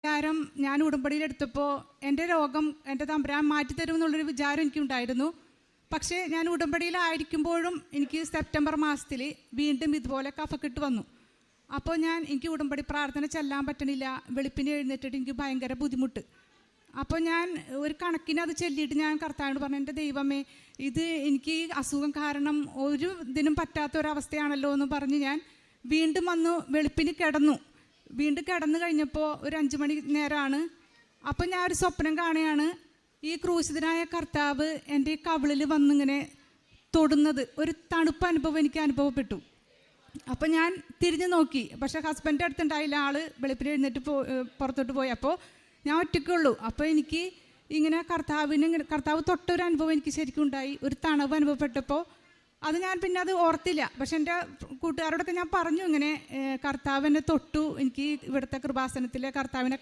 വിചാരം ഞാൻ ഉടമ്പടിയിലെടുത്തപ്പോൾ എൻ്റെ രോഗം എൻ്റെ തമ്പുരാൻ മാറ്റിത്തരും എന്നുള്ളൊരു വിചാരം എനിക്കുണ്ടായിരുന്നു. പക്ഷേ ഞാൻ ഉടമ്പടിയിലായിരിക്കുമ്പോഴും എനിക്ക് സെപ്റ്റംബർ മാസത്തിൽ വീണ്ടും ഇതുപോലെ കഫക്കെട്ട് വന്നു. അപ്പോൾ എനിക്ക് ഉടമ്പടി പ്രാർത്ഥന ചെല്ലാൻ പറ്റണില്ല. വെളുപ്പിന് എഴുന്നേറ്റിട്ട് എനിക്ക് ഭയങ്കര ബുദ്ധിമുട്ട്. അപ്പോൾ ഞാൻ ഒരു കണക്കിന് അത് ചൊല്ലിയിട്ട് ഞാൻ കർത്താവിനോട് പറഞ്ഞു, എൻ്റെ ദൈവമേ, ഇത് എനിക്ക് ഈ അസുഖം കാരണം ഒരു ഇതിനും പറ്റാത്ത ഒരവസ്ഥയാണല്ലോ എന്ന് പറഞ്ഞ് ഞാൻ വീണ്ടും വന്നു വെളുപ്പിന് കിടന്നു. വീണ്ടും കിടന്നു കഴിഞ്ഞപ്പോൾ ഒരു 5 മണി നേരമാണ്. അപ്പം ഞാൻ ഒരു സ്വപ്നം കാണുകയാണ്. ഈ ക്രൂശിതനായ കർത്താവ് എൻ്റെ കവിളിൽ വന്നിങ്ങനെ തൊടുന്നത്, ഒരു തണുപ്പ് അനുഭവം എനിക്ക് അനുഭവപ്പെട്ടു. അപ്പോൾ ഞാൻ തിരിഞ്ഞു നോക്കി. പക്ഷേ ഹസ്ബൻഡ് അടുത്തുണ്ടായില്ല. ആൾ വെളുപ്പിന് എഴുന്നേറ്റ് പുറത്തോട്ട് പോയി. അപ്പോൾ ഞാൻ ഒറ്റയ്ക്കുള്ളൂ. അപ്പോൾ എനിക്ക് ഇങ്ങനെ കർത്താവ് തൊട്ടൊരു അനുഭവം എനിക്ക് ശരിക്കും ഉണ്ടായി. ഒരു തണുപ്പ് അനുഭവപ്പെട്ടപ്പോൾ അത് ഞാൻ പിന്നെ അത് ഓർത്തില്ല. പക്ഷെ എൻ്റെ കൂട്ടുകാരോടൊക്കെ ഞാൻ പറഞ്ഞു, ഇങ്ങനെ കർത്താവിനെ തൊട്ടു, എനിക്ക് ഇവിടുത്തെ കൃപാസനത്തിലെ കർത്താവിനെ